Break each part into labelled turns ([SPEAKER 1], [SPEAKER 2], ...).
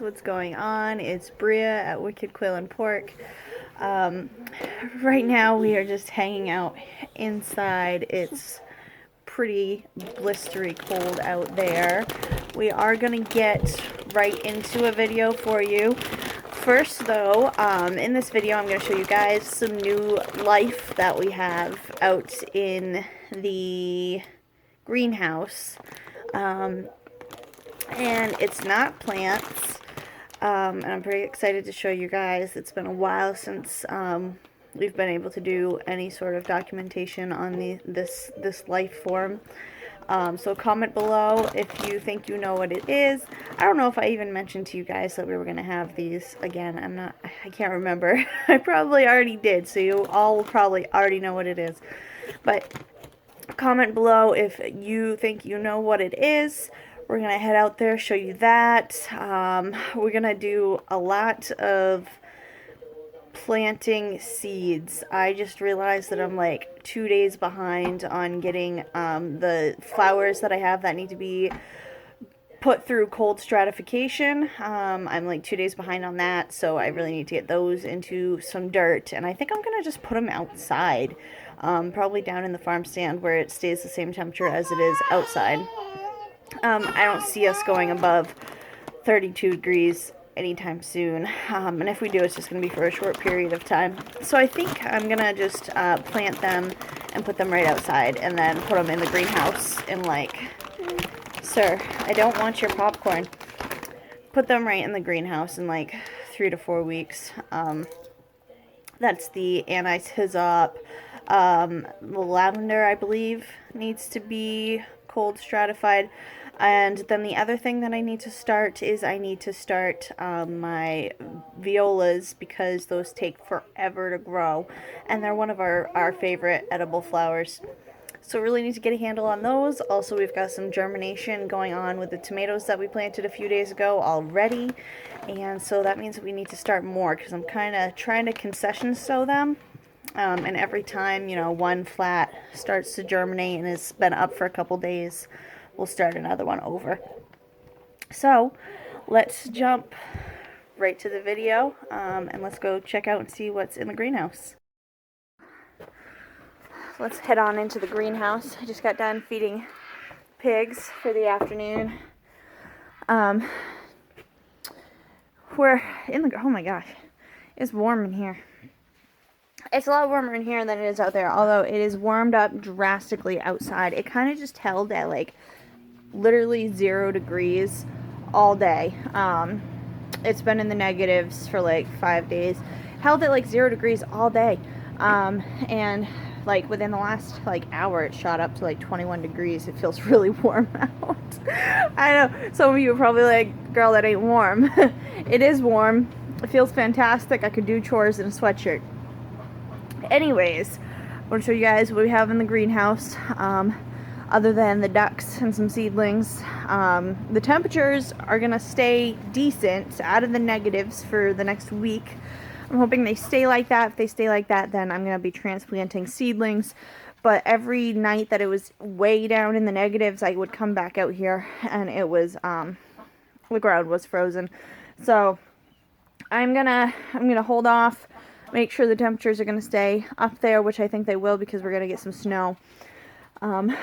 [SPEAKER 1] What's going on? It's Bria at Wicked Quail and Pork. Right now we are just hanging out inside. It's pretty blistery cold out there. We are gonna get right into a video for you. First though, in this video I'm going to show you guys some new life that we have out in the greenhouse. And it's not plants. And I'm pretty excited to show you guys. It's been a while since we've been able to do any sort of documentation on this life form. So comment below if you think you know what it is. I don't know if I even mentioned to you guys that we were going to have these again. I can't remember. I probably already did, so you all will probably already know what it is. But comment below if you think you know what it is. We're going to head out there, show you that. We're going to do a lot of planting seeds. I just realized that I'm like 2 days behind on getting the flowers that I have that need to be put through cold stratification. I'm like 2 days behind on that, so I really need to get those into some dirt. And I think I'm going to just put them outside, probably down in the farm stand where it stays the same temperature as it is outside. I don't see us going above 32 degrees anytime soon, and if we do, it's just going to be for a short period of time. So I think I'm going to just plant them and put them right outside, and then put them in the greenhouse in like, sir, I don't want your popcorn. Put them right in the greenhouse in like 3 to 4 weeks. That's the anise hyssop. The lavender, I believe, needs to be cold stratified. And then the other thing that I need to start is I need to start my violas, because those take forever to grow, and they're one of our favorite edible flowers. So really need to get a handle on those. Also, we've got some germination going on with the tomatoes that we planted a few days ago already, and so that means that we need to start more, because I'm kind of trying to concession sow them. And every time, you know, one flat starts to germinate and has been up for a couple days, we'll start another one over. So let's jump right to the video, and let's go check out and see what's in the greenhouse. Let's head on into the greenhouse. I just got done feeding pigs for the afternoon. We're in the, oh my gosh, it's warm in here. It's a lot warmer in here than it is out there, although it is warmed up drastically outside. It kind of just held at like literally 0 degrees all day. It's been in the negatives for like 5 days. Held at like 0 degrees all day. And like within the last like hour, it shot up to like 21 degrees. It feels really warm out. I know some of you are probably like, girl, that ain't warm. It is warm. It feels fantastic. I could do chores in a sweatshirt. Anyways, I want to show you guys what we have in the greenhouse, other than the ducks and some seedlings. The temperatures are going to stay decent, out of the negatives for the next week. I'm hoping they stay like that. If they stay like that, then I'm going to be transplanting seedlings. But every night that it was way down in the negatives, I would come back out here, and it was, the ground was frozen. So I'm gonna hold off. Make sure the temperatures are going to stay up there, which I think they will, because we're going to get some snow. Other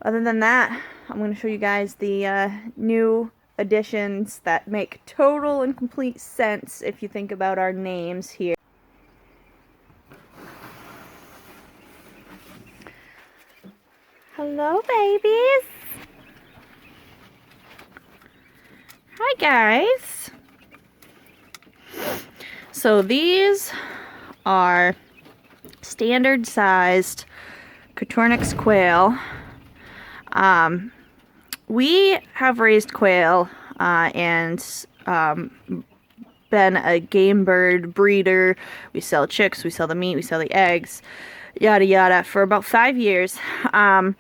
[SPEAKER 1] than that, I'm going to show you guys the new additions that make total and complete sense if you think about our names here. Hello, babies. Hi, guys. So these are standard sized Coturnix quail. We have raised quail and been a game bird breeder. We sell chicks, we sell the meat, we sell the eggs, yada yada, for about 5 years. And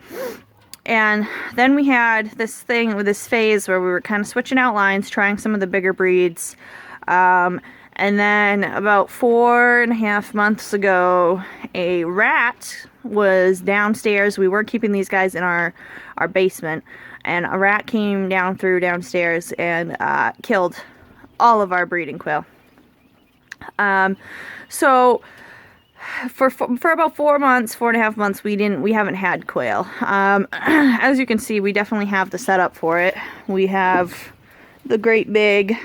[SPEAKER 1] then we had this thing with this phase where we were kind of switching out lines, trying some of the bigger breeds. And then about 4.5 months ago, a rat was downstairs. We were keeping these guys in our basement, and a rat came downstairs and killed all of our breeding quail. So for about 4 months, 4.5 months, we haven't had quail. As you can see, we definitely have the setup for it. We have the great big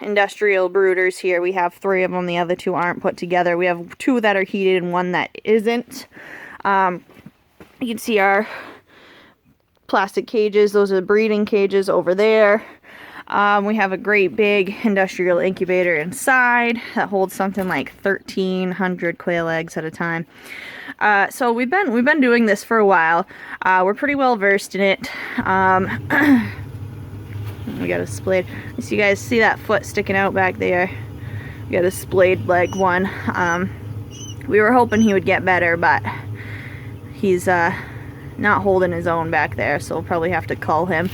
[SPEAKER 1] industrial brooders here. We have 3 of them. The other 2 aren't put together. We have 2 that are heated and 1 that isn't. You can see our plastic cages. Those are the breeding cages over there. We have a great big industrial incubator inside that holds something like 1,300 quail eggs at a time. So we've been doing this for a while. We're pretty well versed in it. We got a splayed. So you guys see that foot sticking out back there? We got a splayed leg one. We were hoping he would get better, but he's not holding his own back there, so we'll probably have to cull him.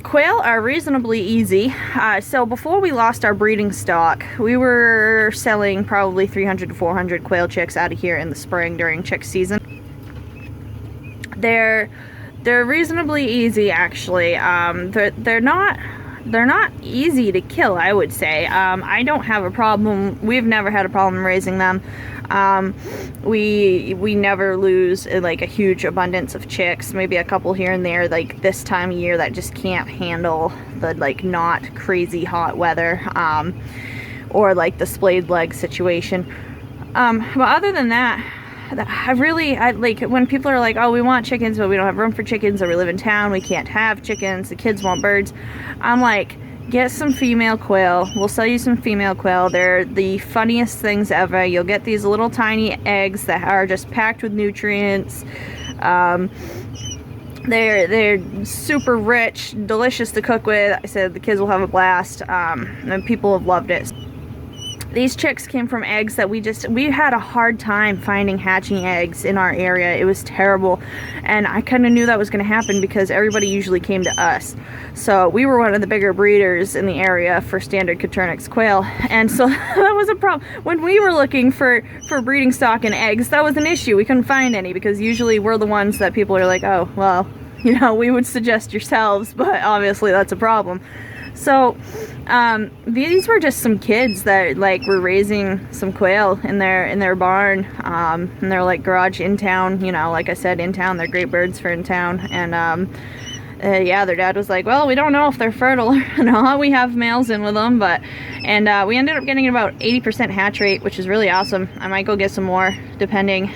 [SPEAKER 1] Quail are reasonably easy. So before we lost our breeding stock, we were selling probably 300 to 400 quail chicks out of here in the spring during chick season. They're reasonably easy, actually. They're not easy to kill, I would say. I don't have a problem. We've never had a problem raising them. We never lose like a huge abundance of chicks. Maybe a couple here and there, like this time of year, that just can't handle the like not crazy hot weather, or like the splayed leg situation. But other than that, I like when people are like, oh, we want chickens, but we don't have room for chickens, or we live in town, we can't have chickens, the kids want birds. I'm like, get some female quail. We'll sell you some female quail. They're the funniest things ever. You'll get these little tiny eggs that are just packed with nutrients. They're super rich, delicious to cook with. I said the kids will have a blast, and people have loved it. These chicks came from eggs that we had a hard time finding hatching eggs in our area. It was terrible, and I kind of knew that was going to happen because everybody usually came to us. So we were one of the bigger breeders in the area for standard Coturnix quail, and so that was a problem. When we were looking for breeding stock and eggs, that was an issue. We couldn't find any because usually we're the ones that people are like, oh, well, you know, we would suggest yourselves, but obviously that's a problem. So these were just some kids that like were raising some quail in their barn, and they're like garage in town, you know, like I said, in town. They're great birds for in town. And yeah, their dad was like, well, we don't know if they're fertile or not. We have males in with them, and we ended up getting about 80% hatch rate, which is really awesome. I might go get some more depending.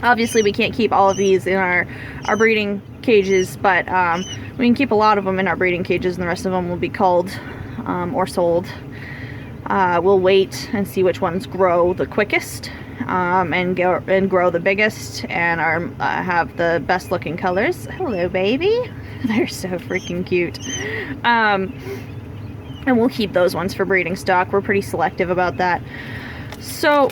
[SPEAKER 1] Obviously we can't keep all of these in our breeding cages, but we can keep a lot of them in our breeding cages, and the rest of them will be culled or sold. We'll wait and see which ones grow the quickest, and grow the biggest, and have the best looking colors. Hello, baby. They're so freaking cute. And we'll keep those ones for breeding stock. We're pretty selective about that. So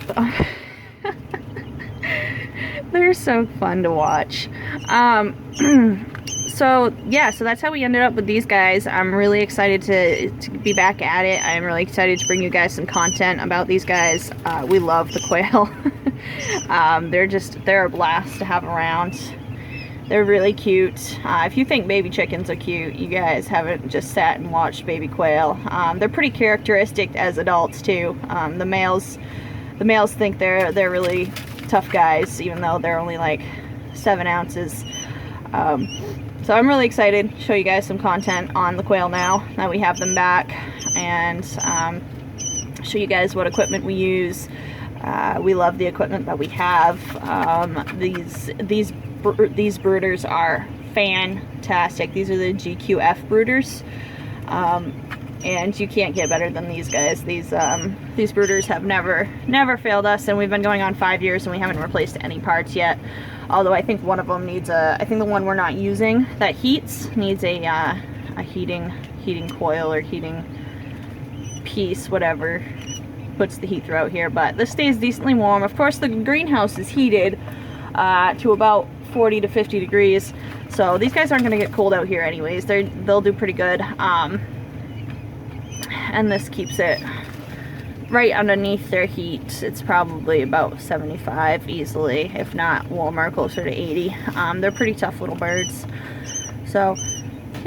[SPEAKER 1] they're so fun to watch. So yeah, so that's how we ended up with these guys. I'm really excited to be back at it. I'm really excited to bring you guys some content about these guys. We love the quail. They're a blast to have around. They're really cute. If you think baby chickens are cute, you guys haven't just sat and watched baby quail. They're pretty characteristic as adults too. The males think they're really tough guys, even though they're only like 7 ounces. So I'm really excited to show you guys some content on the quail now that we have them back, and show you guys what equipment we use. We love the equipment that we have. These brooders are fantastic. These are the GQF brooders, and you can't get better than these guys. These brooders have never failed us, and we've been going on 5 years and we haven't replaced any parts yet. Although I think one of them needs I think the one we're not using that heats needs a heating coil or heating piece, whatever puts the heat throughout here. But this stays decently warm. Of course, the greenhouse is heated to about 40 to 50 degrees. So these guys aren't going to get cold out here anyways. They'll do pretty good. And this keeps it right underneath their heat. It's probably about 75 easily, if not warmer, closer to 80. They're pretty tough little birds. So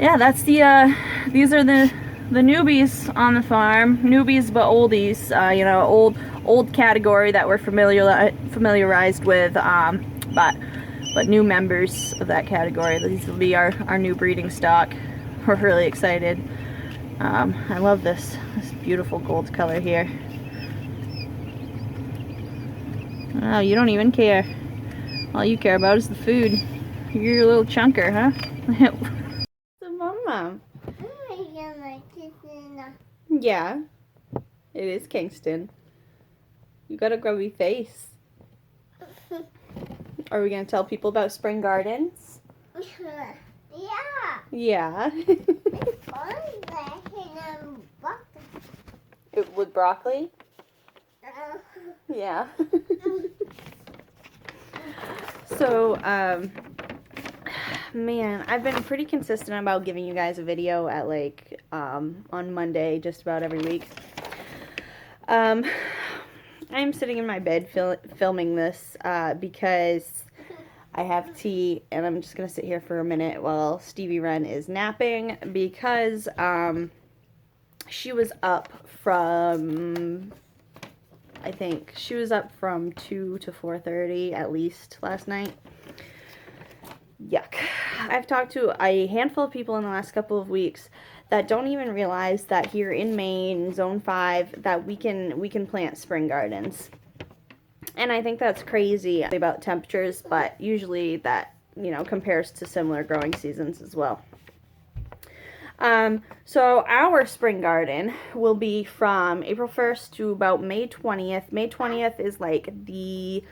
[SPEAKER 1] yeah, that's the these are the newbies on the farm. Newbies but oldies, you know, old category that we're familiarized with, but new members of that category. These will be our new breeding stock. We're really excited. I love this beautiful gold color here. Oh, you don't even care. All you care about is the food. You're your little chunker, huh? The mama. Yeah, it is Kingston. You got a grubby face. Are we gonna tell people about spring gardens?
[SPEAKER 2] Yeah.
[SPEAKER 1] Yeah. With broccoli? Yeah. So, man, I've been pretty consistent about giving you guys a video at like, on Monday, just about every week. I'm sitting in my bed filming this, because I have tea, and I'm just gonna sit here for a minute while Stevie Wren is napping, because, she was up from, I think, she was up from 2 to 4:30 at least last night. Yuck. I've talked to a handful of people in the last couple of weeks that don't even realize that here in Maine, Zone 5, that we can plant spring gardens. And I think that's crazy about temperatures, but usually that, you know, compares to similar growing seasons as well. So our spring garden will be from April 1st to about May 20th. May 20th is like the,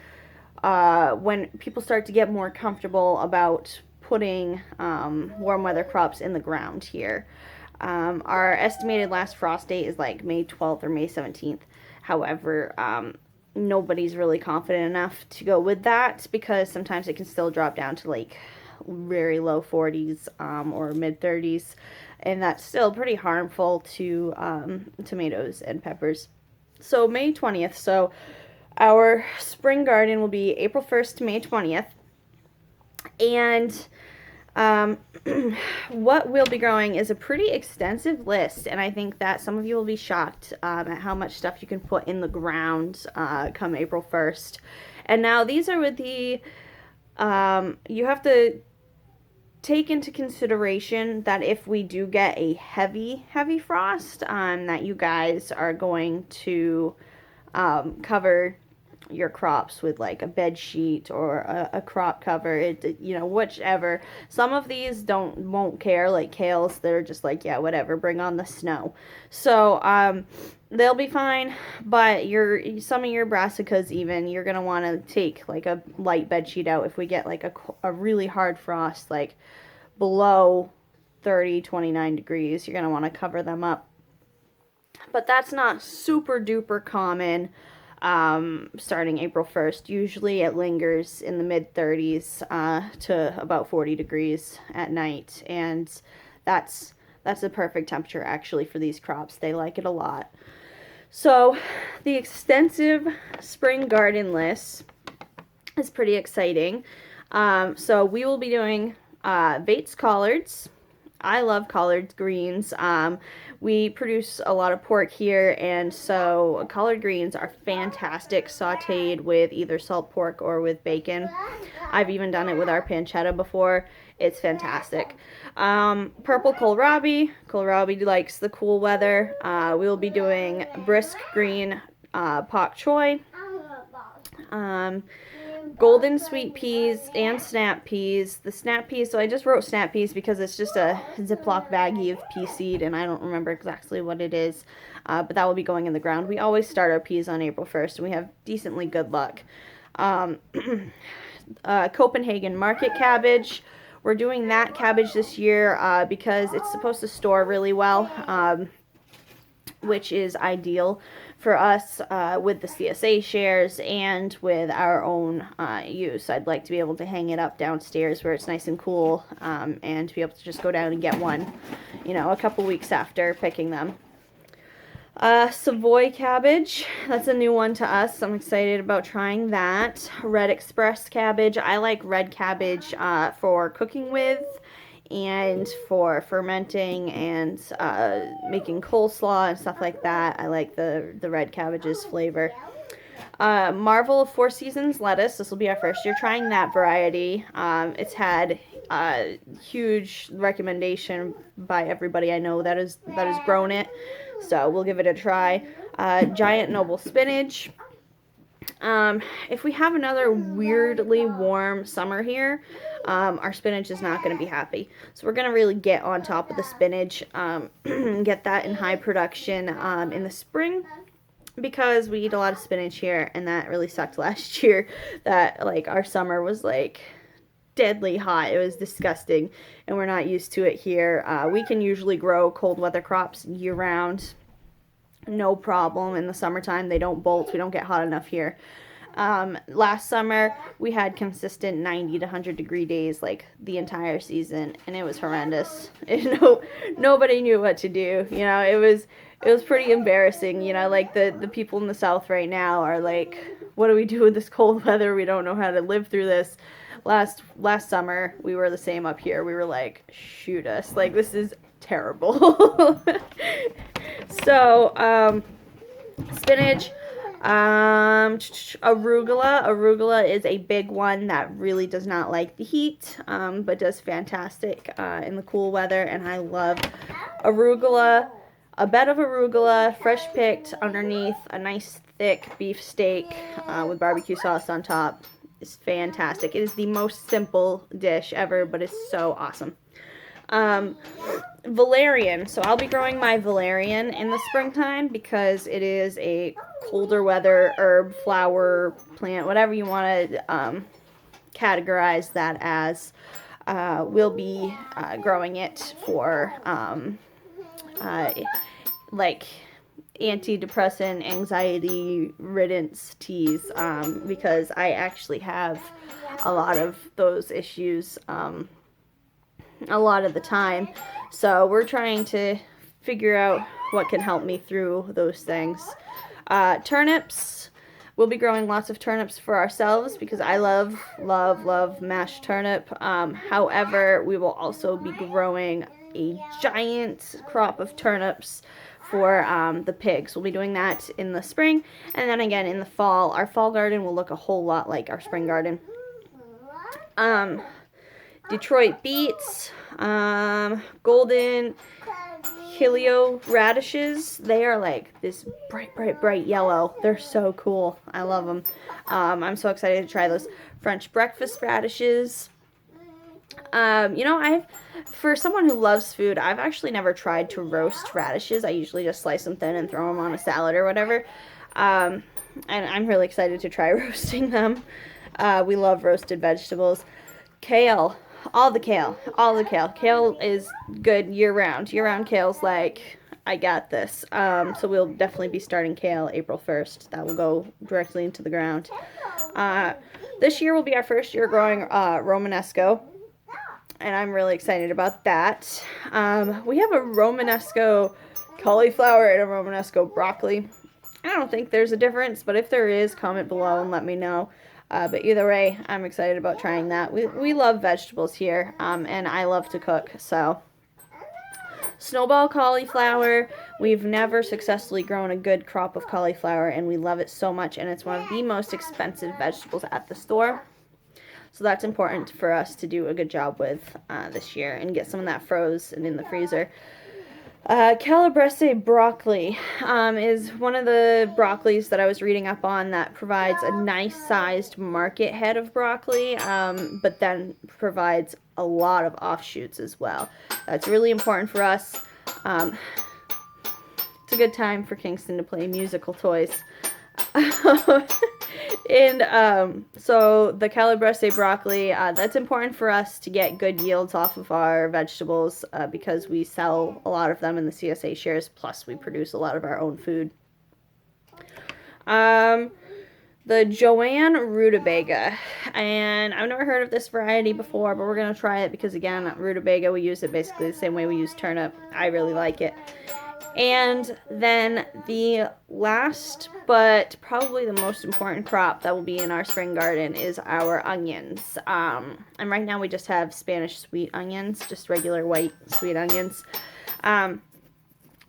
[SPEAKER 1] when people start to get more comfortable about putting, warm weather crops in the ground here. Our estimated last frost date is like May 12th or May 17th. However, nobody's really confident enough to go with that, because sometimes it can still drop down to like very low 40s, or mid 30s. And that's still pretty harmful to tomatoes and peppers. So May 20th. So our spring garden will be April 1st to May 20th. And what we'll be growing is a pretty extensive list. And I think that some of you will be shocked at how much stuff you can put in the ground come April 1st. And now these are with the, you have to take into consideration that if we do get a heavy frost, that you guys are going to cover your crops with like a bed sheet or a crop cover, you know, whichever. Some of these won't care, like kales, they're just like, yeah, whatever, bring on the snow. So they'll be fine, but some of your brassicas, even, you're gonna want to take like a light bed sheet out if we get like a really hard frost, like below 29 degrees. You're gonna want to cover them up, but that's not super duper common. Starting April 1st, usually it lingers in the mid 30s to about 40 degrees at night, and that's a perfect temperature actually for these crops. They like it a lot. So the extensive spring garden list is pretty exciting. So we will be doing Bates collards. I love collard greens. We produce a lot of pork here, and so collard greens are fantastic sauteed with either salt pork or with bacon. I've even done it with our pancetta before. It's fantastic. Purple kohlrabi. Kohlrabi likes the cool weather. We will be doing brisk green pak choy. Golden sweet peas and snap peas. The snap peas, so I just wrote snap peas because it's just a Ziploc baggie of pea seed, and I don't remember exactly what it is, but that will be going in the ground. We always start our peas on April 1st, and we have decently good luck. Copenhagen market cabbage. We're doing that cabbage this year because it's supposed to store really well, which is ideal for us with the CSA shares and with our own use. I'd like to be able to hang it up downstairs where it's nice and cool, and to be able to just go down and get one, you know, a couple weeks after picking them. Savoy cabbage, that's a new one to us. I'm excited about trying that. Red Express cabbage, I like red cabbage for cooking with, and for fermenting and making coleslaw and stuff like that. I like the red cabbage's flavor. Marvel of Four Seasons lettuce. This will be our first year trying that variety. It's had huge recommendation by everybody I know that has grown it. So we'll give it a try. Giant Noble spinach. If we have another weirdly warm summer here, our spinach is not going to be happy. So we're going to really get on top of the spinach, get that in high production in the spring, because we eat a lot of spinach here, and that really sucked last year. That like our summer was like deadly hot. It was disgusting, and we're not used to it here. We can usually grow cold weather crops year round, no problem. In the summertime, they don't bolt. We don't get hot enough here. Last summer, we had consistent 90 to 100 degree days like the entire season, and it was horrendous. Nobody knew what to do. You know, it was pretty embarrassing. You know, like the people in the South right now are like, what do we do with this cold weather? We don't know how to live through this. Last summer, we were the same up here. We were like, shoot us. Like, this is terrible. So, spinach, arugula. Arugula is a big one that really does not like the heat, but does fantastic in the cool weather. And I love arugula. A bed of arugula, fresh picked, underneath a nice thick beef steak with barbecue sauce on top is fantastic. It is the most simple dish ever, but it's so awesome. Valerian. So I'll be growing my valerian in the springtime because it is a colder weather herb, flower, plant, whatever you want to categorize that as. We'll be growing it for like antidepressant, anxiety riddance teas, because I actually have a lot of those issues a lot of the time. So we're trying to figure out what can help me through those things. Turnips. We'll be growing lots of turnips for ourselves because I love mashed turnip. However, we will also be growing a giant crop of turnips for the pigs. We'll be doing that in the spring, and then again in the fall. Our fall garden will look a whole lot like our spring garden. Detroit beets, golden Helio radishes. They are like this bright yellow. They're so cool. I love them. I'm so excited to try those. French breakfast radishes. You know, for someone who loves food, I've actually never tried to roast radishes. I usually just slice them thin and throw them on a salad or whatever. And I'm really excited to try roasting them. We love roasted vegetables. Kale. All the kale. Kale is good year-round. Year-round kale's like, I got this. So we'll definitely be starting kale April 1st. That will go directly into the ground. This year will be our first year growing Romanesco, and I'm really excited about that. We have a Romanesco cauliflower and a Romanesco broccoli. I don't think there's a difference, but if there is, comment below and let me know. But either way, I'm excited about trying that. We love vegetables here, and I love to cook, so. Snowball cauliflower. We've never successfully grown a good crop of cauliflower, and we love it so much, and it's one of the most expensive vegetables at the store. So that's important for us to do a good job with this year and get some of that frozen in the freezer. Calabrese broccoli is one of the broccolis that I was reading up on that provides a nice sized market head of broccoli, but then provides a lot of offshoots as well. That's really important for us. It's a good time for Kingston to play musical toys. And so the Calabrese broccoli, that's important for us to get good yields off of our vegetables because we sell a lot of them in the CSA shares, plus we produce a lot of our own food. The Joanne rutabaga, and I've never heard of this variety before, but we're going to try it because, again, rutabaga, we use it basically the same way we use turnip. I really like it. And then the last, but probably the most important crop that will be in our spring garden is our onions. And right now we just have Spanish sweet onions, just regular white sweet onions.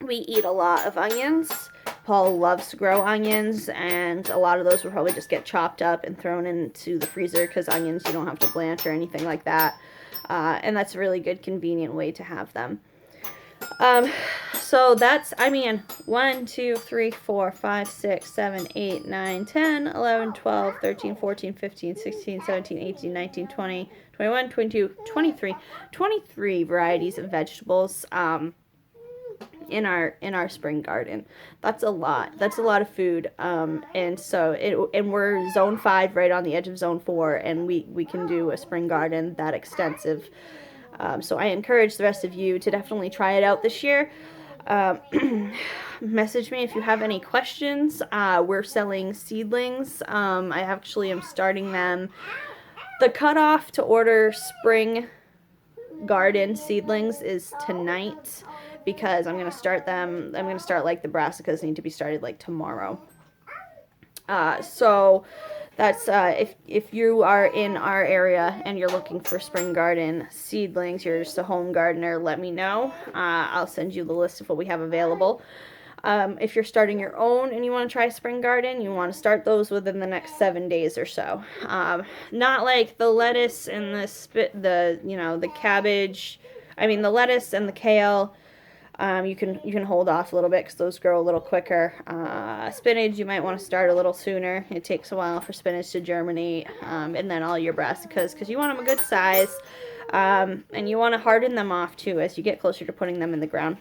[SPEAKER 1] We eat a lot of onions. Paul loves to grow onions, and a lot of those will probably just get chopped up and thrown into the freezer because onions you don't have to blanch or anything like that. And that's a really good, convenient way to have them. So that's, 1, 2, 3, 4, 5, 6, 7, 8, 9, 10, 11, 12, 13, 14, 15, 16, 17, 18, 19, 20, 21, 22, 23, 23 varieties of vegetables, in our spring garden. That's a lot. That's a lot of food. And so we're zone 5 right on the edge of zone 4, and we can do a spring garden that extensive. So I encourage the rest of you to definitely try it out this year. Message me if you have any questions. We're selling seedlings. I actually am starting them. The cutoff to order spring garden seedlings is tonight, because I'm going to start them. I'm going to start like the brassicas need to be started like tomorrow. So that's if you are in our area and you're looking for spring garden seedlings, you're just a home gardener, let me know. I'll send you the list of what we have available. If you're starting your own and you want to try spring garden, you want to start those within the next 7 days or so. Not like the lettuce and the cabbage. The lettuce and the kale. You can hold off a little bit because those grow a little quicker. Spinach, you might want to start a little sooner. It takes a while for spinach to germinate. And then all your brassicas, because you want them a good size. And you want to harden them off too as you get closer to putting them in the ground.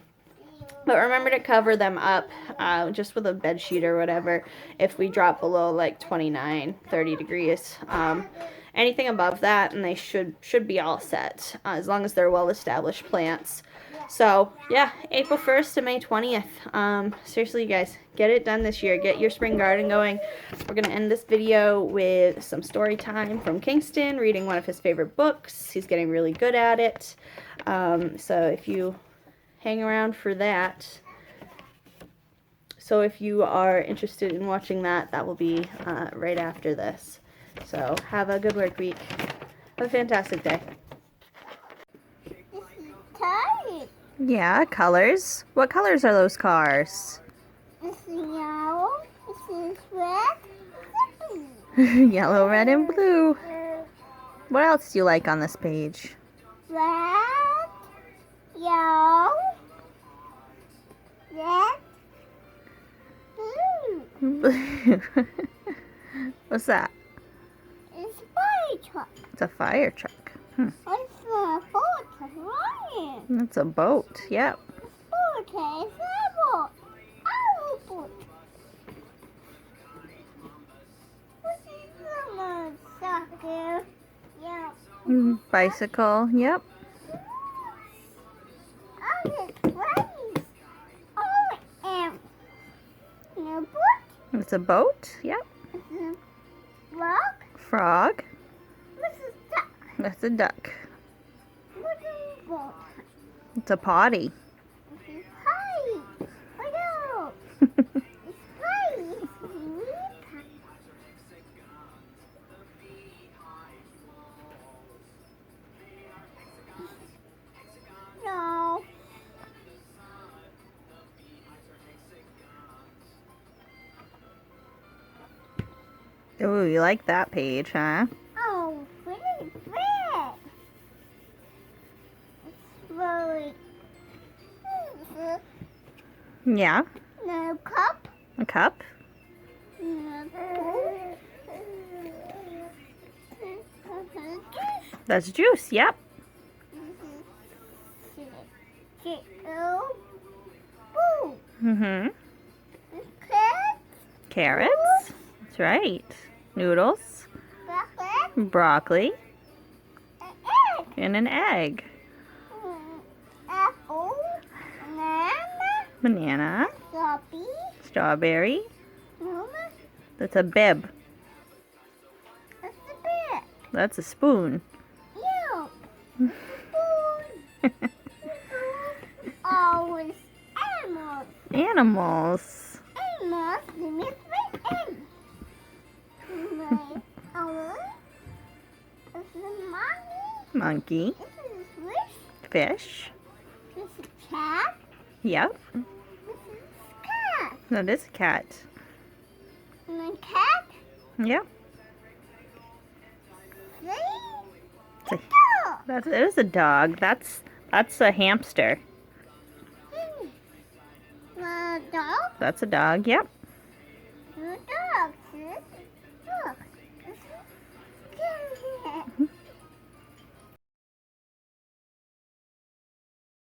[SPEAKER 1] But remember to cover them up just with a bed sheet or whatever if we drop below like 29, 30 degrees. Anything above that, and they should be all set, as long as they're well-established plants. So, yeah, April 1st to May 20th. Seriously, you guys, get it done this year. Get your spring garden going. We're going to end this video with some story time from Kingston, reading one of his favorite books. He's getting really good at it. So if you hang around for that. So if you are interested in watching that, that will be right after this. So have a good work week. Have a fantastic day.
[SPEAKER 2] This is tight.
[SPEAKER 1] Yeah, colors. What colors are those cars?
[SPEAKER 2] This is yellow. This is red.
[SPEAKER 1] Yellow, red, and blue. What else do you like on this page?
[SPEAKER 2] Red, yellow, red, blue.
[SPEAKER 1] What's that?
[SPEAKER 2] It's a fire truck.
[SPEAKER 1] It's a fire truck.
[SPEAKER 2] It's a boat. Ryan.
[SPEAKER 1] It's a boat. Yep.
[SPEAKER 2] Boat. It's a boat. Our boat. This is a soccer. Yeah.
[SPEAKER 1] Bicycle. Yep.
[SPEAKER 2] Oh, it's place. Oh, and a boat.
[SPEAKER 1] It's a boat. Yep.
[SPEAKER 2] This is a frog.
[SPEAKER 1] Frog.
[SPEAKER 2] This is duck.
[SPEAKER 1] That's a duck.
[SPEAKER 2] What is a boat?
[SPEAKER 1] It's a potty.
[SPEAKER 2] This is pie. Look out. It's pie. No.
[SPEAKER 1] Ooh, you like that page, huh?
[SPEAKER 2] Oh, pretty red. It's really.
[SPEAKER 1] Yeah.
[SPEAKER 2] No cup.
[SPEAKER 1] A cup.
[SPEAKER 2] No.
[SPEAKER 1] That's juice. Yep. Mm-hmm. Carrots. That's right. Noodles. Broccoli. And an egg.
[SPEAKER 2] Apple.
[SPEAKER 1] Banana.
[SPEAKER 2] Strawberry.
[SPEAKER 1] Strawberry.
[SPEAKER 2] Mama.
[SPEAKER 1] That's a bib.
[SPEAKER 2] That's the bit.
[SPEAKER 1] That's a spoon.
[SPEAKER 2] Ew. Spoon. Always animals.
[SPEAKER 1] Animals.
[SPEAKER 2] Animals. Give me three eggs. My owl. This is a monkey.
[SPEAKER 1] Monkey.
[SPEAKER 2] This is a fish.
[SPEAKER 1] Fish.
[SPEAKER 2] This is a cat.
[SPEAKER 1] Yep.
[SPEAKER 2] This is a cat.
[SPEAKER 1] That is a cat.
[SPEAKER 2] And a cat.
[SPEAKER 1] Yep.
[SPEAKER 2] See?
[SPEAKER 1] It's a-
[SPEAKER 2] Dog.
[SPEAKER 1] That is a dog. That's a hamster.
[SPEAKER 2] Dog.
[SPEAKER 1] That's a dog. Yep.
[SPEAKER 2] Dog.